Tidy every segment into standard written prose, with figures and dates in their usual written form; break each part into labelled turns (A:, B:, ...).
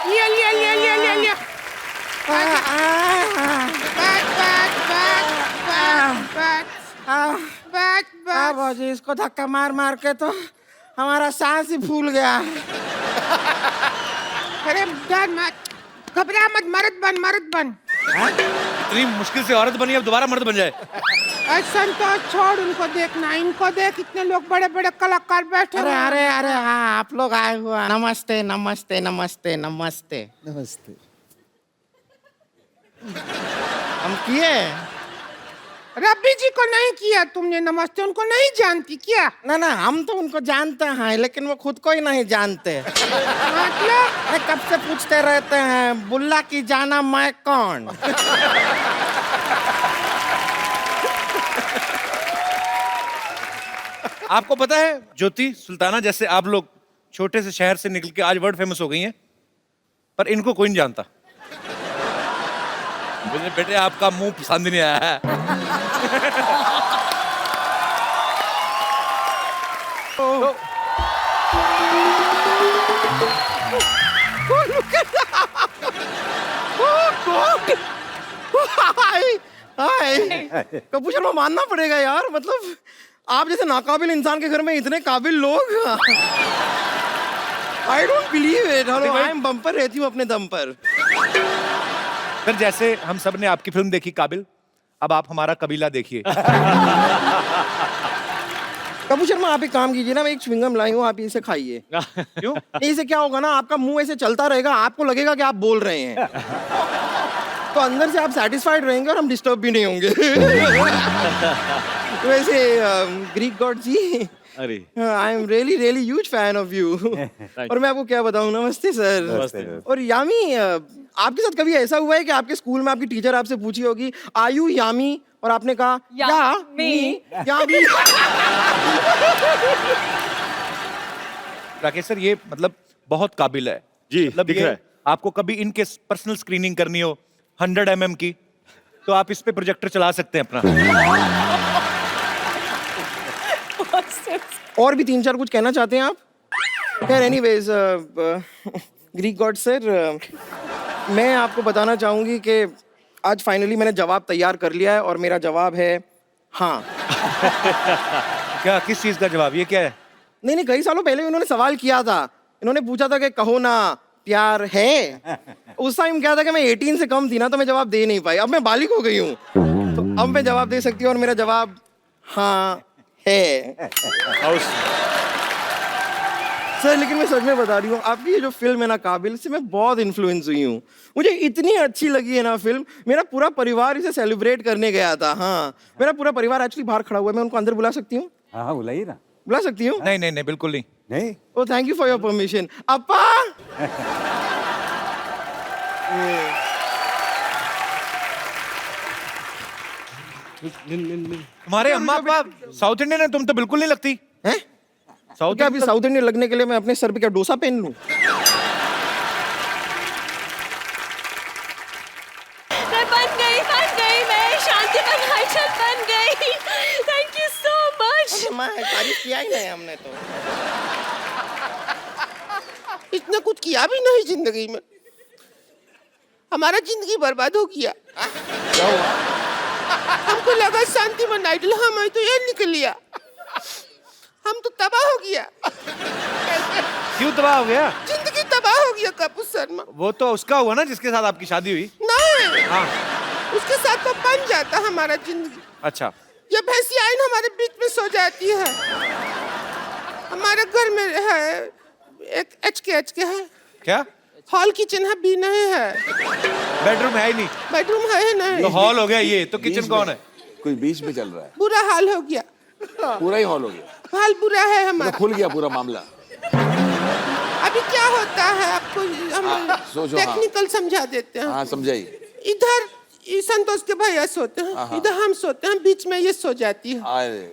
A: लिया लिया लिया लिया लिया लिया। बैठ बैठ बैठ बैठ बैठ बैठ।
B: बाबूजी इसको धक्का मार मार के तो हमारा सांस ही फूल गया।
A: अरे डर मत, घबरा मत, मर्द बन।
C: इतनी मुश्किल से औरत बनी, अब दोबारा मर्द बन जाए।
A: संतोष छोड़, उनको देखना, इनको देख, इतने लोग बड़े बड़े कलाकार बैठे
B: अरे
A: हुए हैं।
B: अरे अरे हाँ, आप लोग आए हुए। नमस्ते नमस्ते नमस्ते नमस्ते
D: नमस्ते।
B: हम किए
A: रब्बी जी को नहीं किया तुमने नमस्ते, उनको नहीं जानती क्या?
B: ना ना, हम तो उनको जानते हैं लेकिन वो खुद को ही नहीं जानते।
A: मतलब
B: अरे कब से पूछते रहते हैं बुल्ला की जाना मैं कौन।
C: आपको पता है ज्योति सुल्ताना जैसे आप लोग छोटे से शहर से निकल के आज वर्ल्ड फेमस हो गई हैं, पर इनको कोई नहीं जानता। मुझे बेटे आपका मुंह पसंद नहीं आया है।
B: कपूर शर्मा मानना पड़ेगा यार, मतलब आप जैसे नाकाबिल इंसान के घर में इतने काबिल लोग। I don't believe it. Hello, I am bumper रहती हूँ अपने दम पर।
C: फिर जैसे हम सब ने आपकी फिल्म देखी काबिल, अब आप हमारा कबीला देखिए।
B: कपूर शर्मा आप एक काम कीजिए ना, मैं एक च्युइंगम लाई हूँ, आप इसे खाइए।
C: क्यों?
B: इससे क्या होगा ना, आपका मुंह ऐसे चलता रहेगा, आपको लगेगा कि आप बोल रहे हैं। तो अंदर से आप सेटिस्फाइड रहेंगे और हम डिस्टर्ब भी नहीं होंगे। वैसे ग्रीक गॉड जी,
C: अरे
B: I am really really huge fan of you. और मैं आपको क्या बताऊं, नमस्ते सर।
C: नमस्ते।
B: और यामी, आपके साथ कभी ऐसा हुआ है कि आपके स्कूल में आपकी टीचर आपसे पूछी होगी आयु यामी, और आपने कहा यामी।
C: राकेश सर, ये मतलब बहुत काबिल है
D: जी,
C: मतलब
D: दिख
C: ये
D: रहा है।
C: आपको कभी इनके पर्सनल स्क्रीनिंग करनी हो 100 mm की, तो आप इस पे प्रोजेक्टर चला सकते हैं अपना।
B: और भी 3-4 कुछ कहना चाहते हैं आप? खैर एनीवेज, ग्रीक गॉड सर, मैं आपको बताना चाहूंगी कि आज फाइनली मैंने जवाब तैयार कर लिया है और मेरा जवाब है हाँ।
C: क्या, किस चीज का जवाब, ये क्या है?
B: नहीं नहीं, कई सालों पहले उन्होंने सवाल किया था। इन्होंने पूछा था कि कहो ना प्यार है। उस टाइम क्या था कि मैं 18 से कम थी ना, तो मैं जवाब दे नहीं पाई। अब मैं बालिग हो गई हूँ, तो अब मैं जवाब दे सकती हूँ और मेरा जवाब हाँ है। सर लेकिन मैं सच में बता रही हूँ, आपकी ये जो फिल्म है ना काबिल, से मैं बहुत इन्फ्लुएंस हुई हूँ। मुझे इतनी अच्छी लगी है ना फिल्म, मेरा पूरा परिवार इसे सेलिब्रेट करने गया था। हाँ, मेरा पूरा परिवार एक्चुअली बाहर खड़ा हुआ है, मैं उनको अंदर बुला सकती हूँ?
D: हाँ बुलाइए ना।
B: बुला सकती हूँ?
C: नहीं नहीं नहीं, बिल्कुल नहीं।
D: नहीं,
B: oh thank you for your permission. अप्पा
C: तुम्हारे अम्मा पापा साउथ इंडियन है, तुम तो बिल्कुल नहीं लगती।
B: हैं?
C: साउथ
B: क्या अभी साउथ इंडियन लगने के लिए मैं अपने सर पे क्या डोसा पहन लूं?
E: मैं बन गई, मैं शांति बनाचल बन गई। Thank you so much.
B: माँ तारीफ किया ही नहीं हमने तो।
A: इतना कुछ किया भी नहीं जिंदगी में, हमारा जिंदगी बर्बाद हो गया।
B: क्या हुआ?
A: हमको लगा शांति मन आइडल, हमें तो ये निकल लिया, हम तो तबाह हो गया।
C: क्यों तबाह हो गया?
A: जिंदगी तबाह हो गया कपूर शर्मा।
C: वो तो उसका हुआ ना जिसके साथ आपकी शादी हुई।
A: नहीं,
C: हाँ,
A: उसके साथ तो बन जाता हमारा जिंदगी।
C: अच्छा।
A: ये भैंसी आइन हमारे बीच में सो जाती है। हमारे घर में है एक एच के है,
C: क्या?
A: हॉल किचन है भी नहीं है,
C: बेडरूम है ही नहीं,
A: बेडरूम है ही नहीं,
C: तो हॉल हो गया, ये तो किचन कौन है?
D: कोई बीच में चल रहा है,
A: बुरा हाल हो गया।
D: पूरा ही हॉल हो गया,
A: हाल बुरा है
D: तो
A: हमारा।
D: खुल गया पूरा मामला।
A: अभी क्या होता है आपको हम
D: सोचो,
A: टेक्निकल समझा देते हैं।
D: हाँ समझाइए।
A: इधर ये संतोष के भैया सोते हैं, इधर हम सोते हैं, बीच में ये सो जाती है।
D: अरे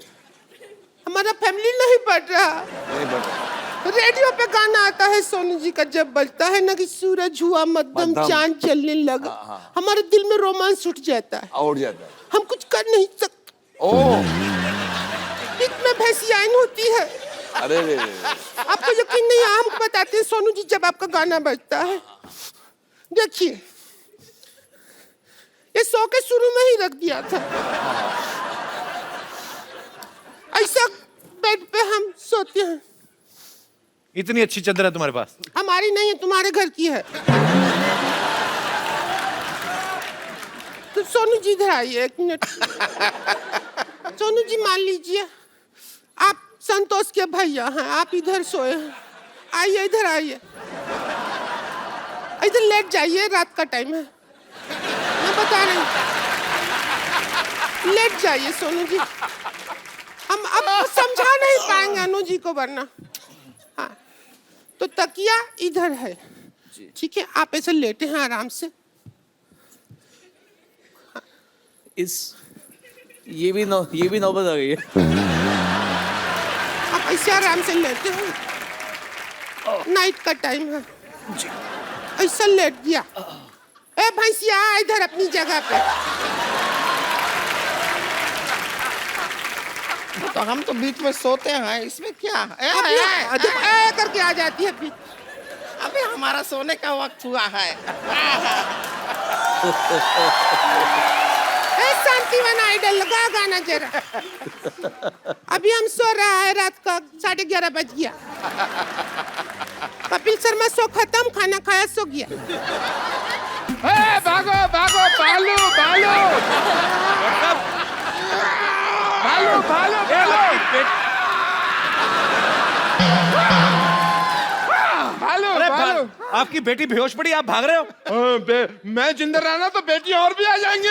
A: हमारा फैमिली नहीं बढ़ रहा।
D: नहीं बढ़ रहा।
A: रेडियो पे गाना आता है सोनू जी का, जब बजता है ना कि सूरज हुआ मध्यम चांद चलने लगा, हमारे दिल में रोमांस उठ जाता है,
D: उठ जाता है।
A: हम कुछ कर नहीं सकते।
D: ओह,
A: बीच में भैंसियाइन होती है,
D: अरे रे रे।
A: आपको यकीन नहीं है, हम बताते हैं सोनू जी, जब आपका गाना बजता है, देखिए ये शो के शुरू में ही रख दिया था। ऐसा बेड पे हम सोते हैं।
C: इतनी अच्छी चादर है तुम्हारे पास?
A: हमारी नहीं है, तुम्हारे घर की है। तो सोनू जी इधर आइए 1 मिनट। सोनू जी मान लीजिए आप संतोष के भैया हैं, आप इधर सोए हैं। आइए इधर आइए, इधर लेट जाइए, रात का टाइम है, मैं बता रही हूँ। लेट जाइए सोनू जी, हम अब समझा नहीं पाएंगे अनु जी को, वरना। हाँ, तो तकिया इधर है, ठीक है? आप ऐसे लेटे हैं आराम से।
F: ये भी नौबत आ गई है।
A: आप ऐसे आराम से लेटे हैं, नाइट का टाइम है, ऐसा लेट गया। ए भैंसिया, इधर अपनी जगह पे।
B: तो हम तो बीच में सोते हैं, इसमें क्या?
A: ए करके आ जाती है फिर।
B: अबे हमारा सोने का वक्त हुआ है।
A: शांतिवन आइडल लगा गाना जरा। अभी हम सो रहा है, रात का 11:30 बज गया। कपिल शर्मा शो खत्म, खाना खाया, सो गया।
D: भागो भागो, भालू भालू भालू भालू भालू
C: अरे
D: भालू।
C: आपकी बेटी बेहोश पड़ी, आप भाग रहे हो?
D: मैं जिंदा रहना तो बेटी और भी आ जाएंगी।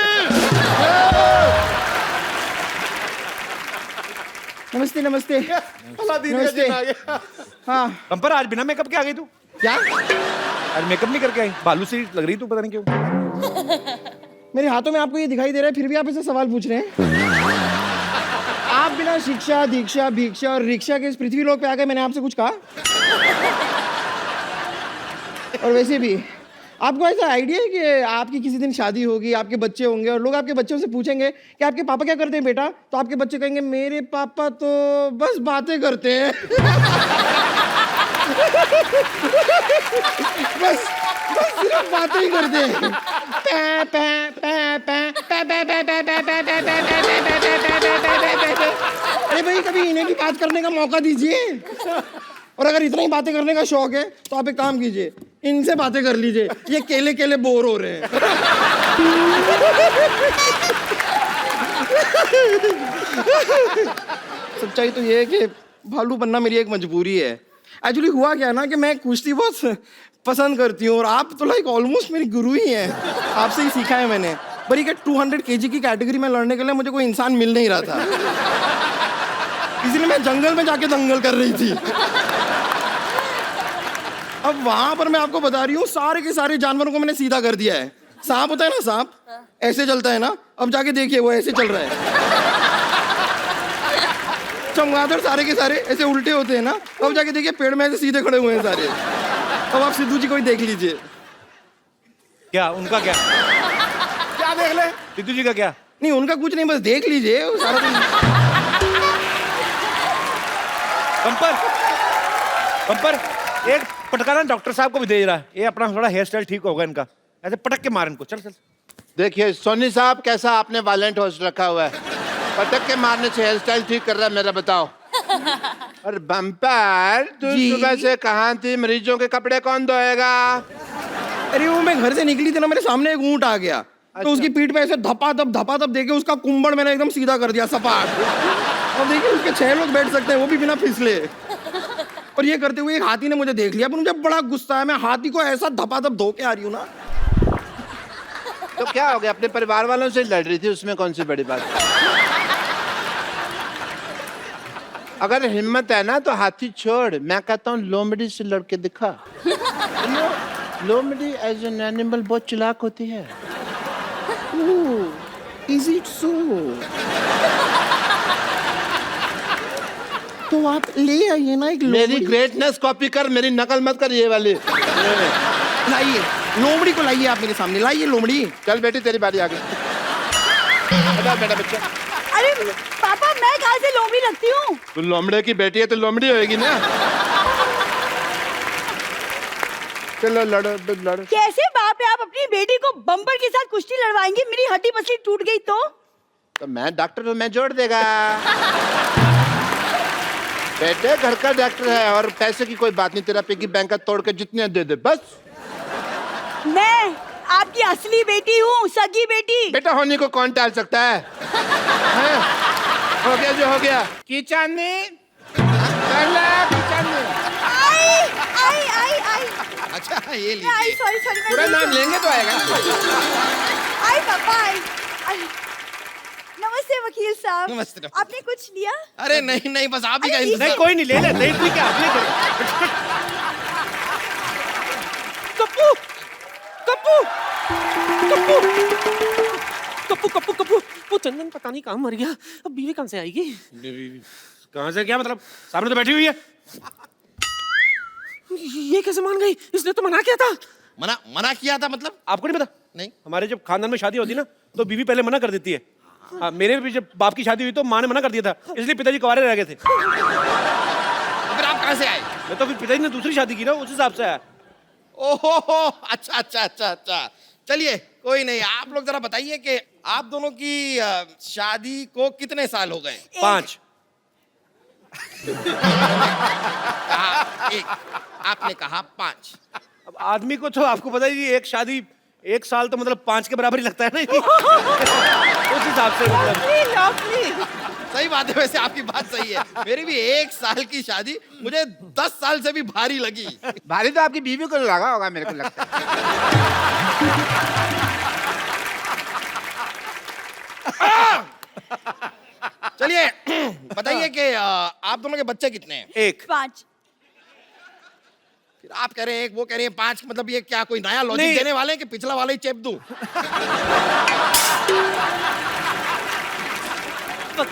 B: नमस्ते नमस्ते नमस्ते। हाँ
C: कंपर, आज बिना मेकअप के आ गई तू?
B: क्या?
C: आज मेकअप नहीं करके आई? बालू सी लग रही तू, पता नहीं क्यों।
B: मेरे हाथों में आपको ये दिखाई दे रहा है, फिर भी आप ऐसे सवाल पूछ रहे हैं। आप बिना शिक्षा दीक्षा भिक्षा और रिक्शा के इस पृथ्वी लोक पे आ गए, मैंने आपसे कुछ कहा? और वैसे भी आपको ऐसा आइडिया है कि आपकी किसी दिन शादी होगी, आपके बच्चे होंगे और लोग आपके बच्चों से पूछेंगे कि आपके पापा क्या करते हैं बेटा, तो आपके बच्चे कहेंगे मेरे पापा तो बस बातें करते हैं। बस सिर्फ बातें ही करते हैं। अरे भाई, कभी इन्हें भी बात करने का मौका दीजिए। और अगर इतना ही बातें करने का शौक है तो आप एक काम कीजिए, इनसे बातें कर लीजिए, ये केले केले बोर हो रहे हैं। सच्चाई तो ये है कि भालू बनना मेरी एक मजबूरी है। एक्चुअली हुआ क्या ना कि मैं कुश्ती बहुत पसंद करती हूँ और आप तो लाइक ऑलमोस्ट मेरी गुरु ही हैं। आपसे ही सीखा है मैंने। पर ये 200 kg की कैटेगरी में लड़ने के लिए मुझे कोई इंसान मिल नहीं रहा था, इसलिए मैं जंगल में जाके दंगल कर रही थी। अब वहां पर मैं आपको बता रही हूँ, सारे के सारे जानवरों को मैंने सीधा कर दिया है। सांप होता है ना, सांप ऐसे चलता है ना, अब जाके देखिए वो ऐसे चल रहा है। चमगादड़ सारे के सारे ऐसे उल्टे होते हैं ना, अब जाके देखिए पेड़ में ऐसे सीधे खड़े हुए हैं सारे। अब आप सिद्धू जी को ही देख लीजिए।
C: क्या उनका क्या?
B: क्या देख ले?
C: सिद्धू जी का क्या?
B: नहीं उनका कुछ नहीं, बस देख लीजिए वो सारा दिन।
C: कंपर, एक पटकाना डॉक्टर साहब को भी दे रहा है। ये अपना थोड़ा हेयर स्टाइल ठीक होगा इनका, ऐसे पटक के मार इनको। चल चल।
D: देखिए सोनी साहब, कैसा आपने वायलेंट होस्ट रखा हुआ है। पटक के मारने से हेयर स्टाइल ठीक कर रहा है मेरा, बताओ। और बम्पर, तू सुबह से कहाँ थी? मरीजों के कपड़े कौन धोएगा?
B: अरे वो मैं घर से निकली थी ना, मेरे सामने एक ऊंट आ गया, तो उसकी पीठ पे ऐसे धपाधप देके उसका कुंबड़ मैंने एकदम सीधा कर दिया, सपाट। और देखिए उसके 6 लोग बैठ सकते हैं, वो भी बिना फिसले। और ये करते हुए एक हाथी ने मुझे देख लिया, पर मुझे बड़ा गुस्सा है। मैं हाथी को ऐसा धपाधप धो के आ रही हूँ ना।
D: तो क्या हो गया? अपने परिवार वालों से लड़ रही थी, उसमें कौन सी बड़ी बात? अगर हिम्मत है ना तो हाथी छोड़, मैं कहता हूँ लोमड़ी से लड़के दिखा। लोमड़ी एज एन एनिमल बहुत चालाक होती है।
B: Is it so? तो आप ले आइए ना एक
D: मेरी
B: लोमड़ी।
D: ग्रेटनेस कॉपी कर, मेरी नकल मत कर ये वाली।
B: लाइए लोमड़ी को, लाइए आप मेरे सामने, लाइए लोमड़ी।
D: चल बेटी, तेरी बारी आ गई। बेटा बच्चा।
E: अरे पापा,
G: मैं कहाँ से लोमड़ी लगती हूँ?
D: तू लोमड़े की बेटी है तो लोमड़ी होएगी ना। चलो लड़ो लड़ो।
G: कैसे बाप है, आप अपनी बेटी को बम्पर के साथ कुश्ती लड़वाएंगे? मेरी हड्डी पसली टूट गई तो
D: मैं डॉक्टर हूँ, मैं जोड़ देगा। बेटे घर का डॉक्टर है और पैसे की कोई बात नहीं, तेरा पिगी बैंक का तोड़ के जितने दे दे बस।
G: मैं आपकी असली बेटी हूँ, सगी बेटी।
D: बेटा होने को कौन टाल सकता है? हैं? हो गया जो हो गया। की चांदनी
G: आई आई आई आई
B: अच्छा ये
G: आई,
B: लीजिए,
G: सॉरी सॉरी,
B: पूरा नाम लेंगे तो आएगा।
G: आई पापा आई आई। नमस्ते वकील साहब।
B: नमस्ते।
G: आपने कुछ लिया?
B: अरे नहीं नहीं, बस आप ही का
G: अरे,
B: इंतजार।
C: नहीं कोई नहीं, ले ले, नहीं ठीक है, आपने करो।
A: कप्पू कप्पू कप्पू कप्पू कप्पू कप्पू वो चंदन पता नहीं कहाँ मर गया, अब बीवी कहाँ से आएगी?
C: कहाँ से क्या मतलब? सामने तो बैठी हुई है।
A: ये कैसे मान गई? इसने तो मना किया था।
B: मना मना किया था मतलब?
C: आपको नहीं पता?
B: नहीं।
C: हमारे जब खानदान में शादी होती है ना तो बीवी पहले मना कर देती है। हाँ, मेरे भी जब बाप की शादी हुई तो माँ ने मना कर दिया था, इसलिए पिताजी कुंवारे रह गए थे।
B: तो फिर आप कहाँ से आए?
C: मैं तो फिर पिताजी ने दूसरी शादी की ना, उस हिसाब से आया।
B: ओहो अच्छा अच्छा अच्छा अच्छा, चलिए कोई नहीं। आप लोग जरा बताइए कि आप दोनों की शादी को कितने साल हो गए?
C: 5।
B: एक, आपने कहा 5।
C: अब आदमी को तो आपको पता ही, एक शादी 1 साल तो मतलब 5 के बराबर ही लगता है ना। उस हिसाब से मतलब
B: सही बात है, वैसे आपकी बात सही है। मेरी भी 1 साल की शादी मुझे 10 साल से भी भारी लगी।
D: भारी तो आपकी बीवी को लगा होगा मेरे को लगता है।
B: चलिए बताइए कि आप दोनों के बच्चे कितने हैं?
C: 1।
G: 5।
B: फिर आप कह रहे हैं 1, वो कह रही है 5, मतलब ये क्या कोई नया लॉजिक
C: नहीं।
B: देने वाले हैं कि पिछला वाला ही चेप दूं?